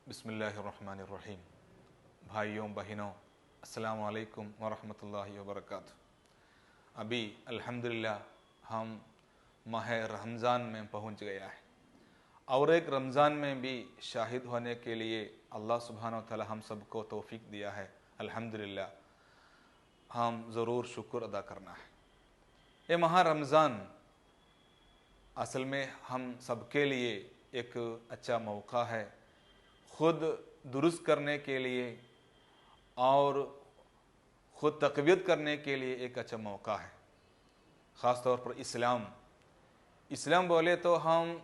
बिस्मिल्लाहिर्रहमानिर्रहीम। भाइयों बहनों, अस्सलामु अलैकुम वरहमतुल्लाहि वबरकातुहू। अभी अल्हम्दुलिल्लाह हम माह रमज़ान में पहुंच गया है और एक रमज़ान में भी शाहिद होने के लिए अल्लाह सुब्हानहू व तआला हम सबको तौफीक दिया है। अल्हम्दुलिल्लाह, हम ज़रूर शुक्र अदा करना है। ये माह रमज़ान असल में हम सबके लिए एक अच्छा मौका है ख़ुद दुरुस्त करने के लिए और ख़ुद तक़वियत करने के लिए एक अच्छा मौका है। ख़ास तौर पर इस्लाम बोले तो हम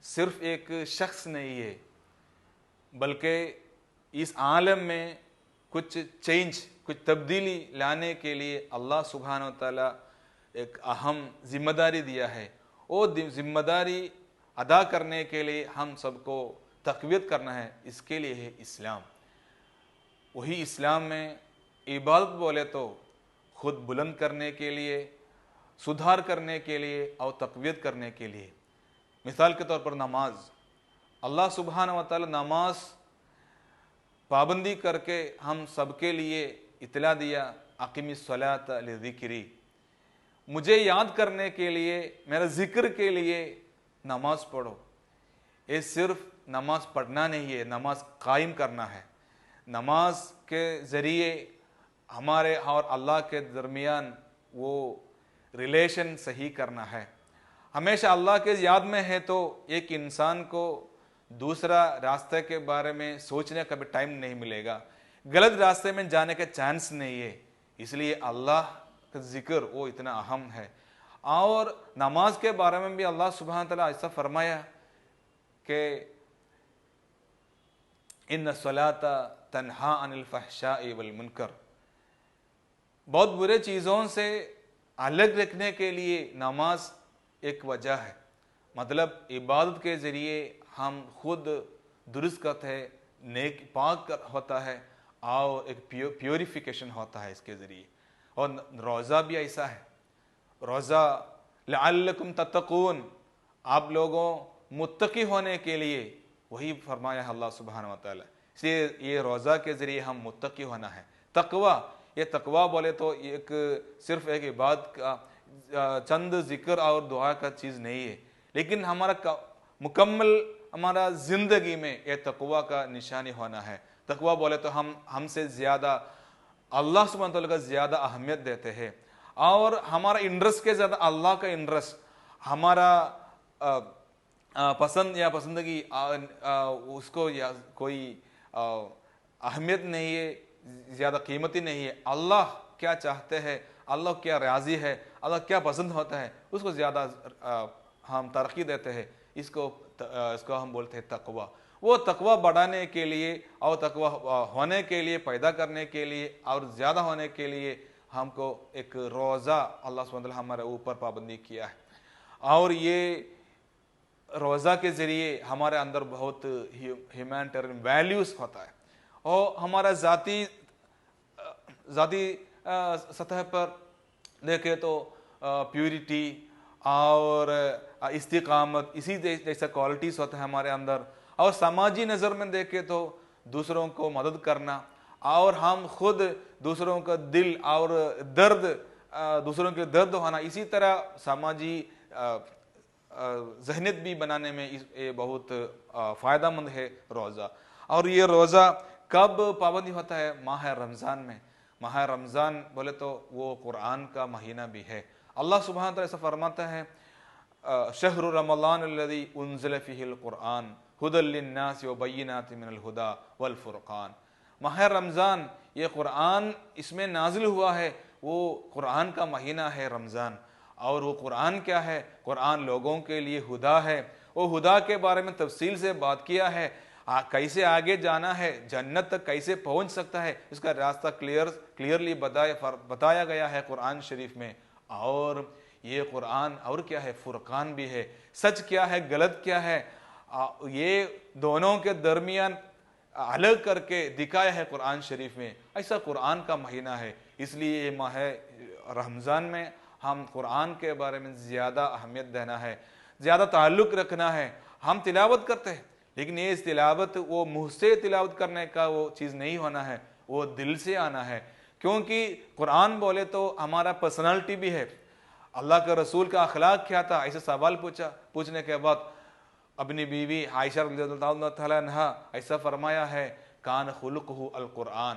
सिर्फ़ एक शख्स नहीं है, बल्कि इस आलम में कुछ चेंज, कुछ तब्दीली लाने के लिए अल्लाह सुब्हानहू व तआला एक अहम ज़िम्मेदारी दिया है। वो ज़िम्मेदारी अदा करने के लिए हम सबको तक़वियत करना है। इसके लिए है इस्लाम। वही इस्लाम में इबादत बोले तो ख़ुद बुलंद करने के लिए, सुधार करने के लिए और तक़वियत करने के लिए। मिसाल के तौर पर नमाज, अल्लाह सुब्हानहू व तआला नमाज पाबंदी करके हम सबके लिए इत्तला दिया, अक़ीमिस्सलात लिज़िक्री, मुझे याद करने के लिए, मेरे ज़िक्र के लिए नमाज पढ़ो। ये सिर्फ नमाज पढ़ना नहीं है, नमाज कायम करना है। नमाज के ज़रिए हमारे और अल्लाह के दरमियान वो रिलेशन सही करना है। हमेशा अल्लाह के याद में है तो एक इंसान को दूसरा रास्ते के बारे में सोचने का भी टाइम नहीं मिलेगा, गलत रास्ते में जाने का चांस नहीं है। इसलिए अल्लाह का ज़िक्र वो इतना अहम है। और नमाज के बारे में भी अल्लाह सुब्हानहू व तआला ऐसा फरमाया कि इन्न सलाता तन्हा अनिल फहशाई वल मुनकर, बहुत बुरे चीज़ों से अलग रखने के लिए नमाज एक वजह है। मतलब इबादत के ज़रिए हम खुद दुरुस्त करते हैं, नेक पाक होता है और एक प्योरिफिकेशन होता है इसके ज़रिए। और रोज़ा भी ऐसा है। रोज़ा लअल्लकुम तत्तकून, आप लोगों मुत्तकी होने के लिए, वही फरमाया है अल्लाह सुब्हानहू व तआला। इसलिए ये रोज़ा के ज़रिए हम मुत्तकी होना है। तकवा, ये तकवा बोले तो एक सिर्फ एक इबादत का चंद ज़िक्र और दुआ का चीज़ नहीं है, लेकिन हमारा मुकम्मल हमारा ज़िंदगी में ये तकवा का निशानी होना है। तकवा बोले तो हम हमसे ज़्यादा अल्लाह सुब्हानहू व तआला का ज़्यादा अहमियत देते हैं और हमारा इंटरेस्ट के ज़्यादा अल्लाह का इंटरेस्ट, हमारा पसंद या पसंदगी उसको या कोई अहमियत नहीं है, ज़्यादा कीमती नहीं है। अल्लाह क्या चाहते हैं, अल्लाह क्या राज़ी है, अल्लाह क्या पसंद होता है, उसको ज़्यादा हम तरक्की देते हैं। इसको हम बोलते हैं तकवा। वो तकवा बढ़ाने के लिए और तकवा होने के लिए, पैदा करने के लिए और ज़्यादा होने के लिए हमको एक रोज़ा अल्लाह सुब्हानहू व तआला हमारे ऊपर पाबंदी किया है। और ये रोज़ा के ज़रिए हमारे अंदर बहुत ह्यूमैनिटेरियन वैल्यूज़ होता है और हमारा ज़ाती सतह पर देखें तो प्यूरिटी और इस्तिकामत, इसी जैसा क्वालिटीज़ होता है हमारे अंदर। और समाजी नज़र में देखें तो दूसरों को मदद करना और हम खुद दूसरों का दिल और दर्द, दूसरों के दर्द होना, इसी तरह समाजी ज़हनियत भी बनाने में ये बहुत फ़ायदेमंद है रोज़ा। और ये रोज़ा कब पाबंदी होता है? माह रमज़ान में। माह रमज़ान बोले तो वो कुरान का महीना भी है। अल्लाह सुब्हानहू व तआला ऐसा फरमाता है, शहरु रमज़ान अल्लज़ी उन्ज़िला फ़ीहिल कुरआन हुदल लिन्नास व बय्यिनातिन मिनल हुदा वल फ़ुरक़ान। माह रमज़ान, ये कुरान इसमें नाजिल हुआ है, वो कुरान का महीना है रमज़ान। और वो कुरान क्या है? कुरान लोगों के लिए हुदा है। वो हुदा के बारे में तफसील से बात किया है, कैसे आगे जाना है, जन्नत तक कैसे पहुंच सकता है, इसका रास्ता क्लियरली बताया गया है कुरान शरीफ में। और ये कुरान और क्या है? फुरकान भी है। सच क्या है, गलत क्या है, ये दोनों के दरमियान अलग करके दिखाया है कुरान शरीफ में। ऐसा कुरान का महीना है। इसलिए ये माह रमज़ान में हम कुरान के बारे में ज़्यादा अहमियत देना है, ज़्यादा ताल्लुक़ रखना है। हम तिलावत करते हैं, लेकिन ये तिलावत वो मुँह से तिलावत करने का वो चीज़ नहीं होना है, वो दिल से आना है। क्योंकि कुरान बोले तो हमारा पर्सनालिटी भी है। अल्लाह के रसूल का अखलाक क्या था, ऐसे सवाल पूछा। पूछने के बाद अपनी बीवी आयशा रज़ियल्लाहु तआला अन्हा ऐसा फरमाया है, कान खुलुक़हु अल कुरान,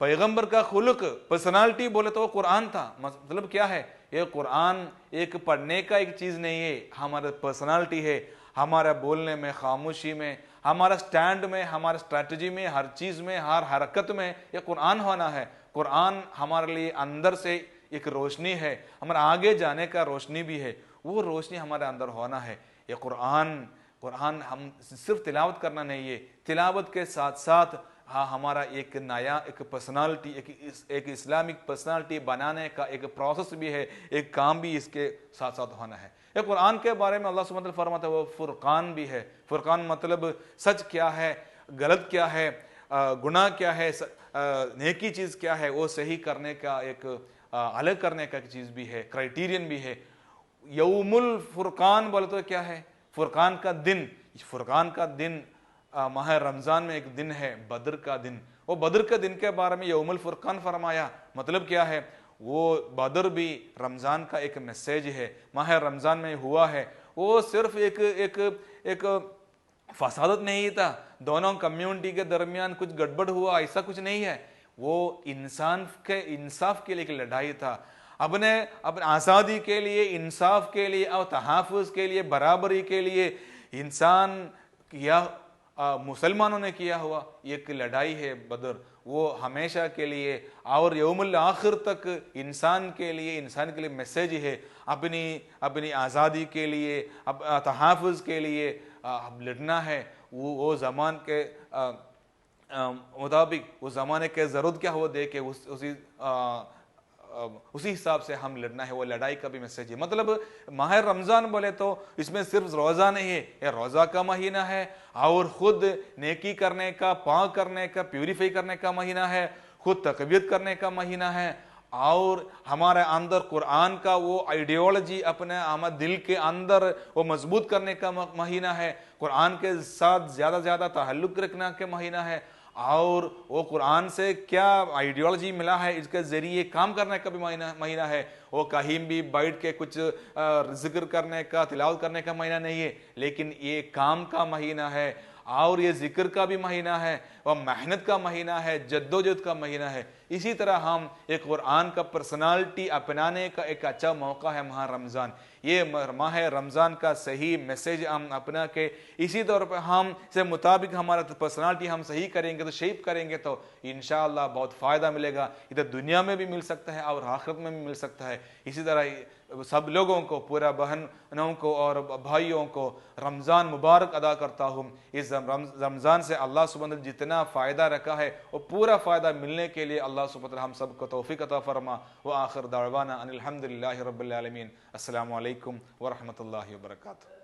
पैगंबर का खुलक पर्सनालिटी बोले तो वो कुरान था। मतलब क्या है, ये कुरान एक पढ़ने का एक चीज़ नहीं है, हमारा पर्सनालिटी है। हमारा बोलने में, खामोशी में, हमारा स्टैंड में, हमारा स्ट्रैटेजी में, हर चीज़ में, हर हरकत में ये कुरान होना है। कुरान हमारे लिए अंदर से एक रोशनी है, हमारा आगे जाने का रोशनी भी है, वो रोशनी हमारे अंदर होना है। ये कुरान हम सिर्फ तिलावत करना नहीं है, तिलावत के साथ साथ हाँ हमारा एक नया एक पर्सनालिटी, एक इस्लामिक पर्सनालिटी बनाने का एक प्रोसेस भी है, एक काम भी इसके साथ साथ होना है। ये कुरान के बारे में अल्लाह सुब्हानहू व तआला फरमाता है वो फुरकान भी है। फुरकान मतलब सच क्या है, गलत क्या है, गुनाह क्या है, नेकी चीज़ क्या है, वो सही करने का एक अलग करने का चीज़ भी है, क्राइटेरियन भी है। यौमुल फुरकान बोले तो क्या है, फुरकान का दिन। फुरकान का दिन माह रमज़ान में एक दिन है, बद्र का दिन। वो बद्र के दिन के बारे में यौमुल फुरकान फरमाया, मतलब क्या है, वो बद्र भी रमज़ान का एक मैसेज है, माह रमज़ान में हुआ है। वो सिर्फ एक एक एक फसादत नहीं था, दोनों कम्युनिटी के दरमियान कुछ गड़बड़ हुआ, ऐसा कुछ नहीं है। वो इंसान के इंसाफ के लिए एक लड़ाई था, अपने आज़ादी के लिए, इंसाफ के लिए और तहफ़्फ़ुज़ के लिए, बराबरी के लिए इंसान किया, मुसलमानों ने किया हुआ एक लड़ाई है बदर। वो हमेशा के लिए और यौमुल आखिर तक इंसान के लिए मैसेज है, अपनी आज़ादी के लिए, तहफ़्फ़ुज़ के लिए अब लड़ना है। वो ज़मान के मुताबिक उस ज़माने के ज़रूरत क्या हो दे के उसी हिसाब से हम लड़ना है। वो लड़ाई का भी मैसेज है। मतलब माह रमज़ान बोले तो इसमें सिर्फ रोज़ा नहीं है, ये रोज़ा का महीना है और ख़ुद नेकी करने का, पाक करने का, प्यूरीफाई करने का महीना है, खुद तकबीयत करने का महीना है और हमारे अंदर कुरान का वो आइडियोलॉजी अपने हमारे दिल के अंदर वो मजबूत करने का महीना है, कुरान के साथ ज़्यादा ज़्यादा ताल्लुक़ रखने का महीना है और वो कुरान से क्या आइडियोलॉजी मिला है इसके ज़रिए काम करने का भी महीना है। वो कहीं भी बैठ के कुछ जिक्र करने का, तिलावत करने का महीना नहीं है, लेकिन ये काम का महीना है और ये जिक्र का भी महीना है, वह मेहनत का महीना है, जद्दोजहद का महीना है। इसी तरह हम एक कुरान का पर्सनालिटी अपनाने का एक अच्छा मौका है माह रमज़ान। ये माह रमज़ान का सही मैसेज हम अपना के इसी तौर पर हम से मुताबिक हमारा पर्सनालिटी हम सही करेंगे तो शेप करेंगे तो इंशाअल्लाह बहुत फ़ायदा मिलेगा। इधर दुनिया में भी मिल सकता है और आखिरत में भी मिल सकता है। इसी तरह सब लोगों को, पूरा बहनों को और भाइयों को रमज़ान मुबारक अदा करता हूँ। इस रमज़ान से अल्लाह सुब्हानहू व तआला जितना फ़ायदा रखा है वो पूरा फ़ायदा मिलने के लिए अल्लाह सुब्हानहू व तआला हम सबको तौफ़ीक़ अता फरमा। व आखिर दावाना अनिल हम्दुलिल्लाहि रब्बिल आलमीन। अस्सलामु अलैकुम व रहमतुल्लाहि व बरकातुहू।